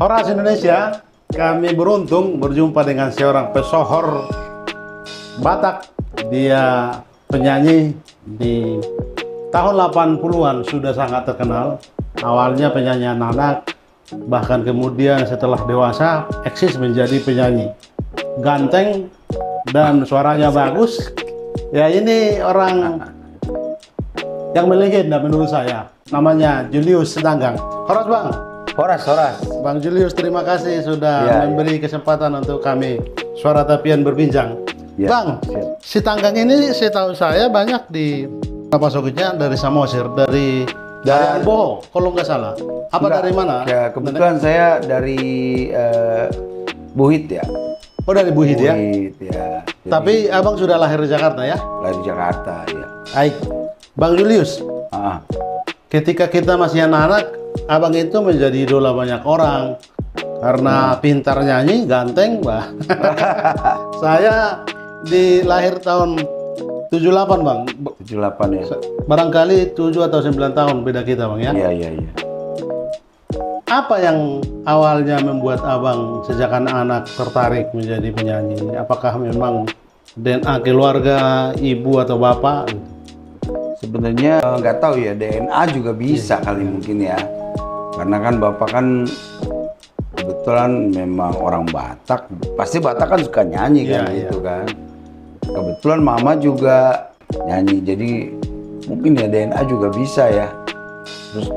Horas Indonesia, kami beruntung berjumpa dengan seorang pesohor Batak. Dia penyanyi di tahun 80-an sudah sangat terkenal. Awalnya penyanyi anak-anak, bahkan kemudian setelah dewasa eksis menjadi penyanyi. Ganteng dan suaranya bagus. Ya, ini orang yang melegenda menurut saya. Namanya Julius Sitanggang. Horas Bang. Horas. Bang Julius, terima kasih sudah memberi kesempatan untuk kami Suara Tapian berbincang. Bang, Sitanggang ini setahu saya banyak di Pasoknya dari Samosir, dari Boho, kalau nggak salah. Dari mana? Ya, kebetulan saya dari Buhit ya. Oh, dari Buhit ya? Ya. Tapi abang sudah lahir di Jakarta ya? Lahir di Jakarta ya. Baik, Bang Julius. Ketika kita masih anak-anak, abang itu menjadi idola banyak orang karena pintar nyanyi, ganteng, bah. Saya lahir tahun 78, Bang. 78 ya. Barangkali 7 atau 9 tahun beda kita, Bang ya? Iya. Apa yang awalnya membuat abang sejak anak-anak tertarik menjadi penyanyi? Apakah memang DNA keluarga, ibu atau bapak? Sebenarnya nggak tahu ya, DNA juga bisa kali mungkin ya. Karena kan bapak kan kebetulan memang orang Batak. Pasti Batak kan suka nyanyi kan gitu kan. Kebetulan mama juga nyanyi, jadi mungkin ya DNA juga bisa ya. Terus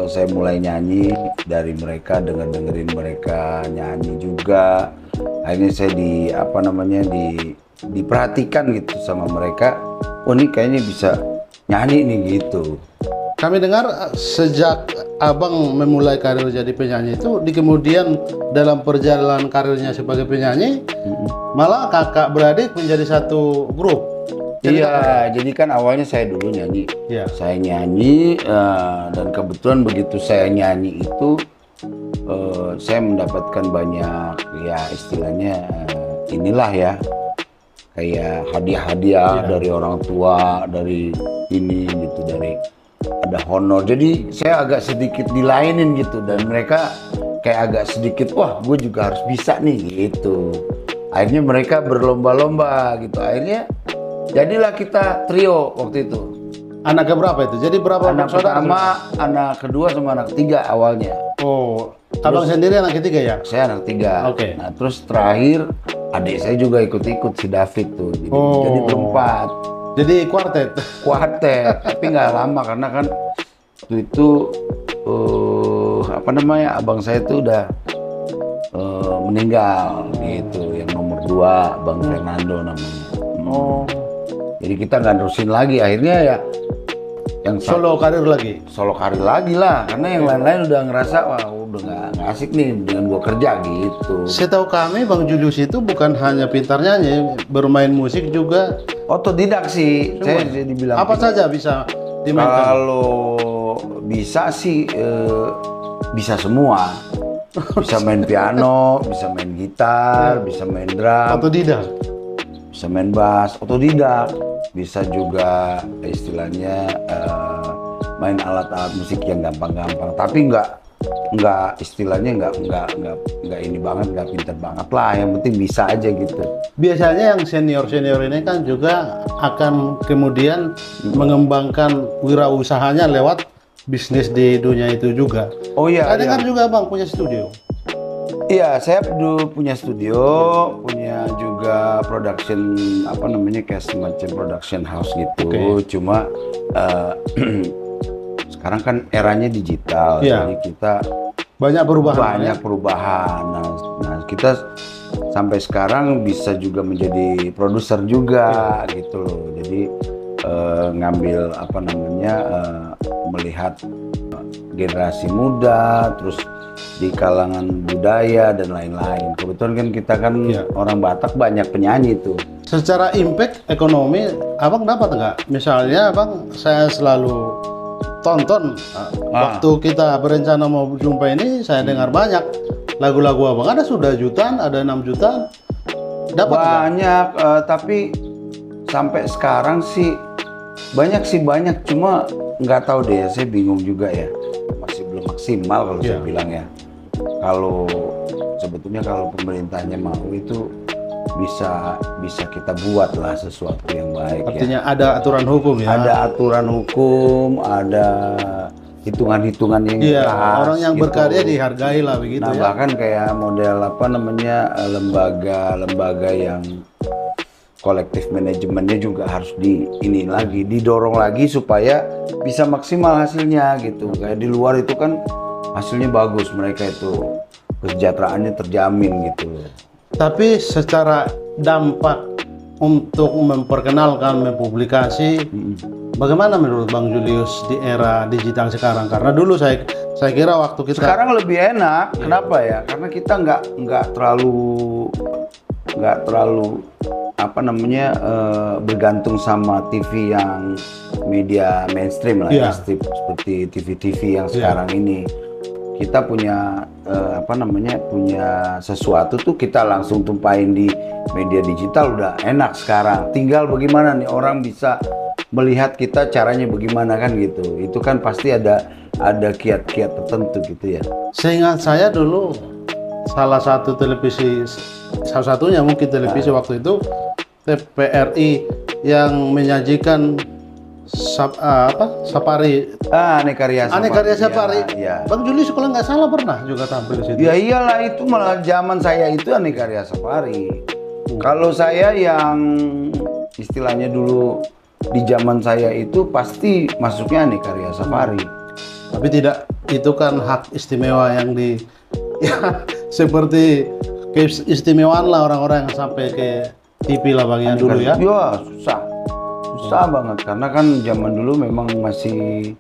saya mulai nyanyi dari mereka, dengerin mereka nyanyi juga. Akhirnya saya diperhatikan gitu sama mereka. Oh, ini kayaknya bisa nyanyi nih gitu. Kami dengar sejak abang memulai karir jadi penyanyi itu, di kemudian dalam perjalanan karirnya sebagai penyanyi, malah kakak beradik menjadi satu grup. Iya, jadi kan awalnya saya dulu nyanyi. Saya nyanyi, dan kebetulan begitu saya nyanyi itu, saya mendapatkan banyak, ya istilahnya inilah ya, kayak hadiah-hadiah dari orang tua, dari ini gitu, dari ada honor. Jadi saya agak sedikit dilainin gitu, dan mereka kayak agak sedikit, wah gue juga harus bisa nih gitu. Akhirnya mereka berlomba-lomba gitu. Akhirnya jadilah kita trio waktu itu. Anak keberapa itu? Jadi berapa anak pertama, anak kedua sama anak ketiga awalnya. Oh, abang sendiri anak ketiga ya? Saya anak tiga. Oke. Nah terus terakhir adik saya juga ikut-ikut, si David tuh. Jadi berempat. Jadi kuartet. Tapi nggak lama karena kan waktu itu abang saya tuh udah meninggal gitu. Yang nomor 2 Bang Fernando namanya. Jadi kita nggak nerusin lagi, akhirnya ya yang solo karir lagi lah, karena yang lain-lain udah ngerasa wah udah nggak asik nih dengan gua kerja gitu. Setahu kami Bang Julius itu bukan hanya pintar nyanyi, bermain musik juga. Otodidak sih, saya dibilang. Apa saja bisa dimainkan? Kalau bisa sih bisa semua. Bisa main piano, bisa main gitar, bisa main drum. Otodidak. Bisa main bass, otodidak. Bisa juga istilahnya main alat-alat musik yang gampang-gampang, tapi nggak istilahnya nggak ini banget, nggak pinter banget lah, yang penting bisa aja gitu. Biasanya yang senior ini kan juga akan kemudian mengembangkan wirausahanya lewat bisnis di dunia itu juga. Oh iya. Saya dengar juga Bang punya studio. Iya, saya dulu punya studio, punya juga production, kayak semacam production house gitu. Cuma sekarang kan eranya digital, jadi kita banyak perubahan. Nah, kita sampai sekarang bisa juga menjadi produser juga gitu loh. Jadi ngambil melihat generasi muda, terus di kalangan budaya dan lain-lain. Kebetulan kan kita kan orang Batak banyak penyanyi tuh. Secara impact ekonomi, abang dapat nggak? Misalnya abang, saya selalu tonton waktu kita berencana mau jumpa ini, saya dengar banyak lagu-lagu abang. Ada sudah jutaan, ada 6 jutaan. Dapat banyak, tapi sampai sekarang sih banyak. Cuma nggak tahu deh, saya bingung juga ya. Masih belum maksimal kalau saya bilang ya. kalau sebetulnya kalau pemerintahnya mau itu bisa kita buat lah sesuatu yang baik. Artinya ada aturan hukum ya? Ada aturan hukum, ada hitungan-hitungan yang keras. Orang yang gitu. berkarya dihargai lah begitu nah, ya. bahkan kayak model apa namanya lembaga yang kolektif manajemennya juga harus didorong lagi supaya bisa maksimal hasilnya gitu. Kayak di luar itu kan hasilnya bagus, mereka itu kesejahteraannya terjamin gitu. Tapi secara dampak untuk memperkenalkan, mempublikasi, bagaimana menurut Bang Julius di era digital sekarang? Karena dulu saya kira waktu kita sekarang lebih enak. Kenapa ya? Karena kita nggak terlalu apa namanya bergantung sama TV yang media mainstream lah, ya, seperti TV-TV yang sekarang ini. Kita punya punya sesuatu tuh kita langsung tumpahin di media digital, udah enak sekarang. Tinggal bagaimana nih orang bisa melihat kita caranya bagaimana kan gitu. Itu kan pasti ada kiat-kiat tertentu gitu ya. Seingat saya dulu salah satunya mungkin televisi waktu itu TVRI yang menyajikan Safari. Aneka Ria Safari. Ya. Bang Julius kalau nggak salah pernah juga tampil di situ. Ya iyalah, itu malah zaman saya itu Aneka Ria Safari. Kalau saya yang istilahnya dulu di zaman saya itu pasti masuknya Aneka Ria Safari. Tapi tidak, itu kan hak istimewa yang ya, seperti keistimewaan lah orang-orang yang sampai ke TV lah Bang yang dulu ya. Ya susah banget karena kan zaman dulu memang masih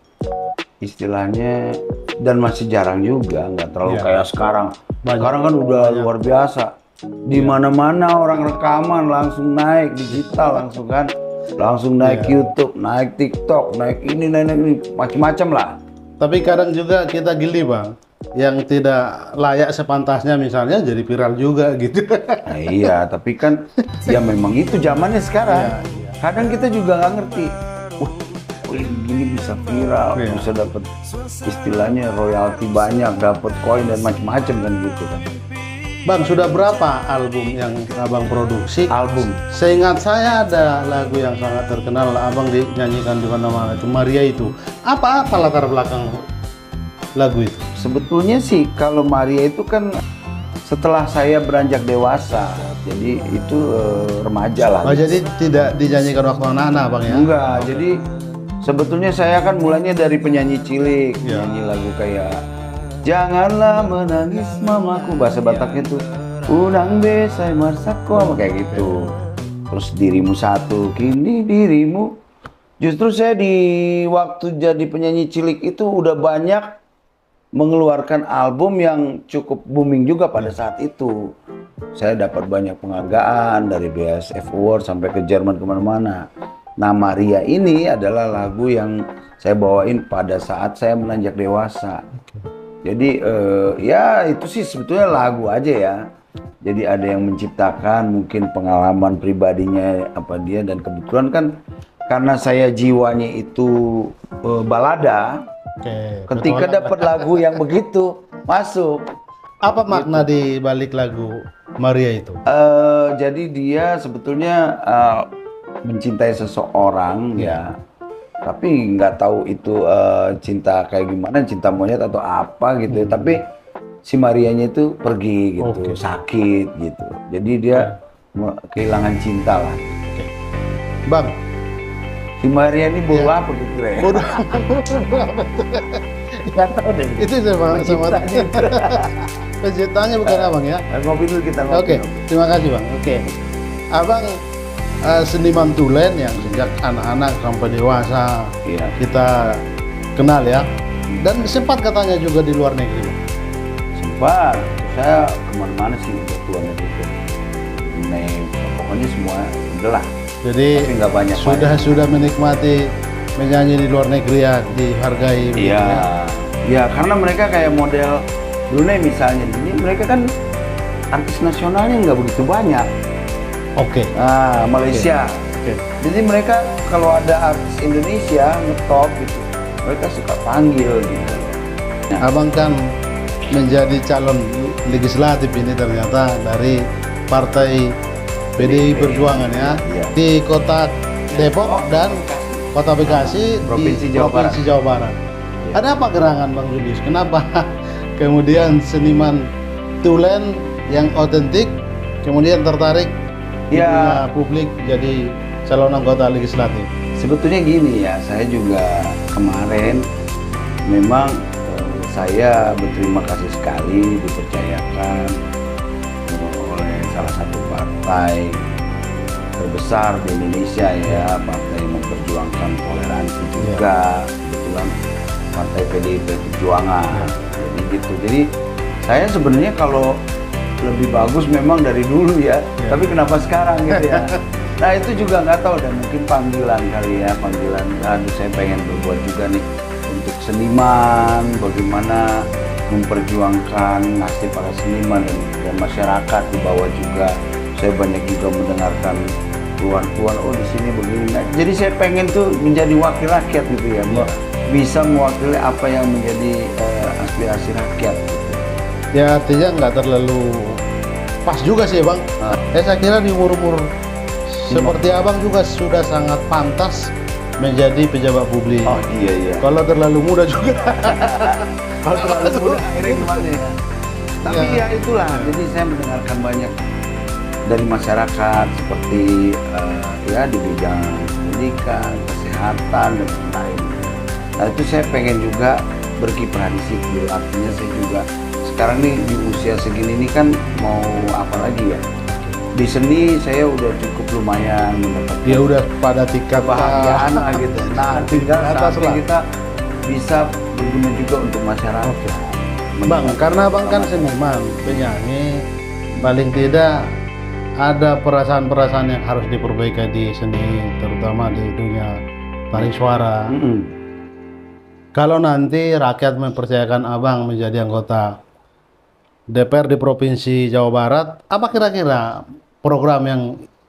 istilahnya dan masih jarang juga, nggak terlalu kayak sekarang. Sekarang kan udah luar biasa. Di mana-mana orang rekaman langsung naik digital langsung naik YouTube, naik TikTok, naik ini macam-macam lah. Tapi kadang juga kita gili Bang, yang tidak layak sepantasnya misalnya jadi viral juga gitu. Nah, iya, tapi kan ya memang itu zamannya sekarang. Kadang kita juga nggak ngerti, wah gini bisa viral, bisa dapat istilahnya royalti banyak, dapat koin dan macam-macam kan gitu kan. Bang, sudah berapa album yang Abang produksi? Album. Seingat saya ada lagu yang sangat terkenal, Abang dinyanyikan di mana-mana itu, Maria itu. Apa latar belakang lagu itu? Sebetulnya sih kalau Maria itu kan setelah saya beranjak dewasa, jadi itu remaja lah. Oh, jadi tidak dinyanyikan waktu anak-anak Bang ya? Enggak, jadi sebetulnya saya kan mulanya dari penyanyi cilik, nyanyi lagu kayak Janganlah Menangis Mamaku, bahasa Bataknya tuh Unang Besai Marsako, kayak gitu. Terus Dirimu Satu, Kini Dirimu. Justru saya di waktu jadi penyanyi cilik itu udah banyak mengeluarkan album yang cukup booming juga pada saat itu. Saya dapat banyak penghargaan dari BASF Award sampai ke Jerman kemana-mana. Nah, Maria ini adalah lagu yang saya bawain pada saat saya menanjak dewasa. Jadi ya itu sih sebetulnya lagu aja ya. Jadi ada yang menciptakan mungkin pengalaman pribadinya apa dia, dan kebetulan kan karena saya jiwanya itu balada. Ketika dapat lagu yang begitu masuk. Apa makna di balik lagu Maria itu? Jadi dia sebetulnya mencintai seseorang ya, tapi nggak tahu itu cinta kayak gimana, cinta monyet atau apa gitu. Tapi si Marianya itu pergi gitu, sakit gitu. Jadi dia kehilangan cinta lah. Bang, si Maria ini bodoh apa gitu ya? Bodoh. Nggak tahu deh. Itu sama penciptanya bukan Abang ya? Ngopi dulu kita ngopi. Oke, terima kasih Bang. Abang seniman tulen yang sejak anak-anak sampai dewasa kita kenal ya. Dan sempat katanya juga di luar negeri Bang. Sempat. Saya kemana-mana sih udah keluar negeri. Pokoknya semua udah lah. Jadi nggak banyak sudah menikmati menyanyi di luar negeri ya, dihargai. Iya, ya karena mereka kayak model Brunei misalnya, jadi mereka kan artis nasionalnya nggak begitu banyak. Nah, Malaysia. Jadi mereka kalau ada artis Indonesia ngetop gitu, mereka suka panggil gitu. Abang kan menjadi calon legislatif ini ternyata dari Partai PDI Perjuangan ya, di Kota Depok dan Kota Bekasi Provinsi di Provinsi Jawa Barat. Ada apa gerangan Bang Julius? Kenapa kemudian seniman tulen yang otentik kemudian tertarik di dunia publik jadi calon anggota legislatif? Sebetulnya gini ya, saya juga kemarin memang saya berterima kasih sekali dipercayakan oleh salah satu partai terbesar di Indonesia ya, partai yang memperjuangkan toleransi juga, kebetulan Partai PDI Perjuangan. Jadi gitu. Jadi saya sebenarnya kalau lebih bagus memang dari dulu ya, tapi kenapa sekarang gitu ya? Nah itu juga nggak tahu, dan mungkin panggilan kali ya, panggilan. Aduh saya pengen berbuat juga nih untuk seniman, bagaimana memperjuangkan nasib para seniman dan masyarakat di bawah juga. Saya banyak juga mendengarkan keluhan-keluhan, oh di sini begini. Nah, jadi saya pengen tuh menjadi wakil rakyat gitu ya, bisa mewakili apa yang menjadi aspirasi rakyat. Ya artinya nggak terlalu pas juga sih Bang. Saya kira di umur-umur seperti Abang juga sudah sangat pantas menjadi pejabat publik. Oh iya. Kalau terlalu muda juga. Kalau terlalu muda akhirnya gimana ya? Tapi ya itulah, jadi saya mendengarkan banyak dari masyarakat seperti ya di bidang pendidikan, kesehatan dan lain-lain. Nah itu saya pengen juga berkiprah di situ. Artinya saya juga sekarang nih di usia segini ini kan mau apa lagi ya? Di seni saya udah cukup lumayan mendapatkan. Ya udah pada tingkat kebahagiaan lah gitu. Nah tinggal saatnya kita bisa berguna juga untuk masyarakat. Bang, karena Bang kan seniman, penyanyi, paling tidak ada perasaan-perasaan yang harus diperbaiki di seni, terutama di dunia tarik suara. Kalau nanti rakyat mempercayakan Abang menjadi anggota DPR di Provinsi Jawa Barat, apa kira-kira program yang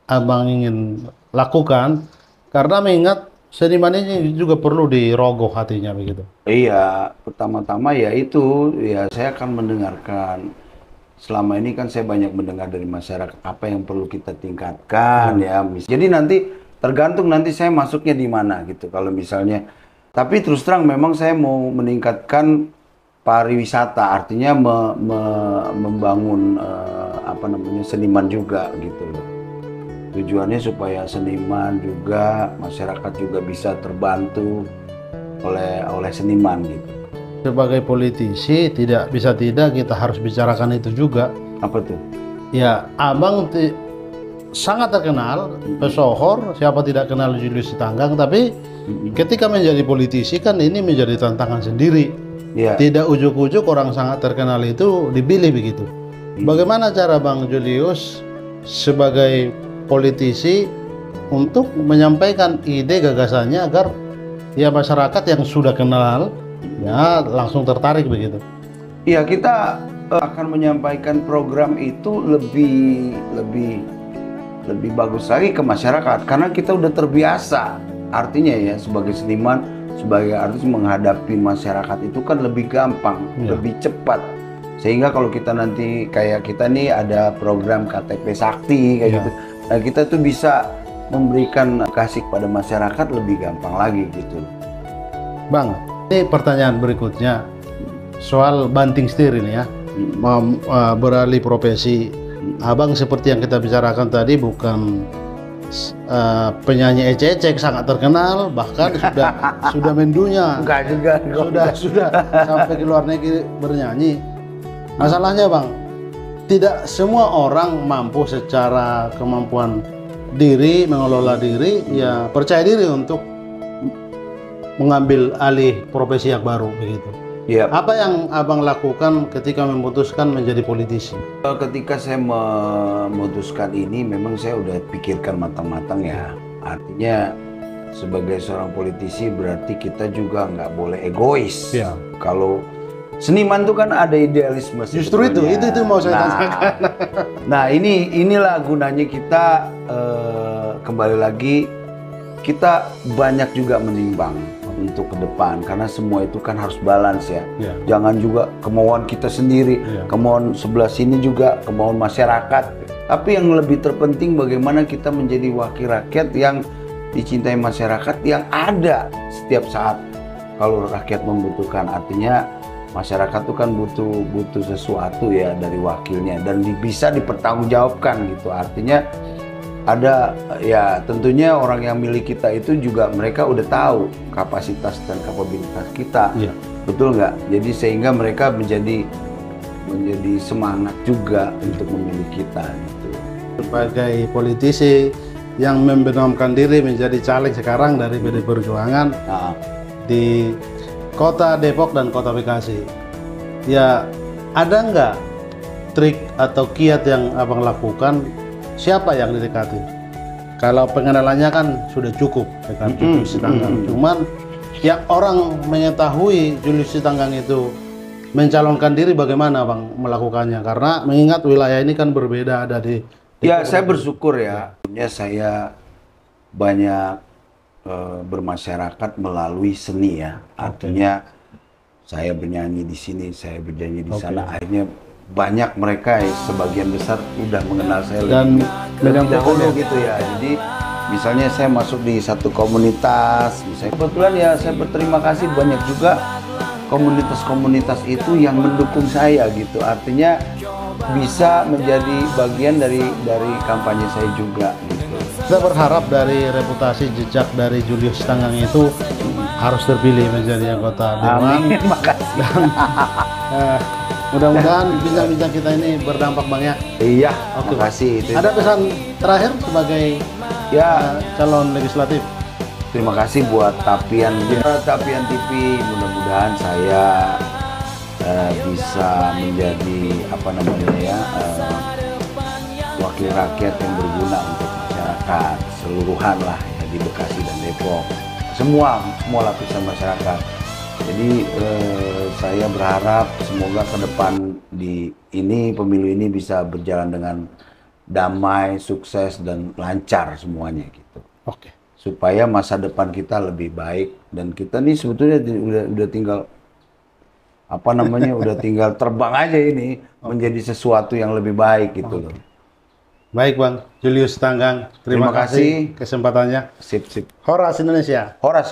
Abang ingin lakukan? Karena mengingat seniman ini juga perlu dirogoh hatinya begitu. Iya, pertama-tama ya itu, ya saya akan mendengarkan. Selama ini kan saya banyak mendengar dari masyarakat apa yang perlu kita tingkatkan ya. Jadi nanti tergantung nanti saya masuknya di mana gitu. Kalau misalnya, tapi terus terang memang saya mau meningkatkan pariwisata, artinya membangun apa namanya seniman juga gitu loh. Tujuannya supaya seniman juga, masyarakat juga bisa terbantu oleh seniman gitu. Sebagai politisi tidak bisa tidak kita harus bicarakan itu juga. Apa tuh? Ya, Abang sangat terkenal, pesohor, siapa tidak kenal Julius Sitanggang, tapi ketika menjadi politisi kan ini menjadi tantangan sendiri. Tidak ujuk-ujuk orang sangat terkenal itu dipilih begitu. Bagaimana cara Bang Julius sebagai politisi untuk menyampaikan ide gagasannya agar ya masyarakat yang sudah kenal ya langsung tertarik begitu? Iya, kita akan menyampaikan program itu lebih bagus lagi ke masyarakat karena kita udah terbiasa. Artinya ya sebagai seniman, sebagai artis menghadapi masyarakat itu kan lebih gampang, lebih cepat. Sehingga kalau kita nanti kayak kita nih ada program KTP Sakti kayak gitu. Nah, kita tuh bisa memberikan kasih pada masyarakat lebih gampang lagi gitu. Bang, ini pertanyaan berikutnya soal banting setir ini ya, beralih profesi. Abang seperti yang kita bicarakan tadi bukan penyanyi ecek-ecek sangat terkenal, bahkan sudah mendunia. Enggak juga. Sudah sampai ke luar negeri bernyanyi. Masalahnya Bang, tidak semua orang mampu secara kemampuan diri, mengelola diri, ya percaya diri untuk mengambil alih profesi yang baru begitu. Apa yang Abang lakukan ketika memutuskan menjadi politisi? Ketika saya memutuskan ini, memang saya udah pikirkan matang-matang ya. Artinya sebagai seorang politisi berarti kita juga nggak boleh egois. Kalau seniman tuh kan ada idealisme. Justru itu mau saya tanyakan. Nah inilah gunanya kita kembali lagi kita banyak juga menimbang. untuk ke depan, karena semua itu kan harus balance ya. Ya. Jangan juga kemauan kita sendiri, kemauan sebelah sini juga, kemauan masyarakat. Tapi yang lebih terpenting bagaimana kita menjadi wakil rakyat yang dicintai masyarakat, yang ada setiap saat kalau rakyat membutuhkan. Artinya masyarakat itu kan butuh sesuatu ya dari wakilnya, dan bisa dipertanggungjawabkan gitu. Artinya ada ya, tentunya orang yang milik kita itu juga mereka udah tahu kapasitas dan kapabilitas kita, betul nggak? Jadi sehingga mereka menjadi semangat juga untuk memilih kita gitu. Sebagai politisi yang membenamkan diri menjadi caleg sekarang dari PD Perjuangan di Kota Depok dan Kota Bekasi, ya ada nggak trik atau kiat yang abang lakukan? Siapa yang didekati? Kalau pengenalannya kan sudah cukup dengan Julius Sitanggang. Cuman ya orang mengetahui Julius Sitanggang itu mencalonkan diri, bagaimana bang melakukannya? Karena mengingat wilayah ini kan berbeda, ada di ya, saya bersyukur ya. Saya banyak bermasyarakat melalui seni ya. Artinya saya bernyanyi di sini, saya bernyanyi di sana. Akhirnya banyak mereka sebagian besar udah mengenal saya dan lebih dahulu gitu ya. Jadi misalnya saya masuk di satu komunitas, misalnya kebetulan ya saya berterima kasih banyak juga komunitas-komunitas itu yang mendukung saya gitu. Artinya bisa menjadi bagian dari kampanye saya juga gitu. Kita berharap dari reputasi jejak dari Julius Sitanggang itu harus terpilih menjadi anggota Dewan. Terima kasih. Dan mudah-mudahan bincang-bincang kita ini berdampak bang ya. Iya, oke. Terima kasih. Ada pesan terakhir sebagai calon legislatif? Terima kasih buat Tapian TV. Mudah-mudahan saya bisa menjadi wakil rakyat yang berguna untuk masyarakat seluruhan lah ya, di Bekasi dan Depok. Semua lapisan masyarakat. Jadi saya berharap semoga ke depan pemilu ini bisa berjalan dengan damai, sukses dan lancar semuanya gitu. Oke. Supaya masa depan kita lebih baik, dan kita nih sebetulnya udah tinggal udah tinggal terbang aja ini menjadi sesuatu yang lebih baik gitu loh. Baik bang Julius Sitanggang, terima kasih kesempatannya. Sip. Horas Indonesia. Horas.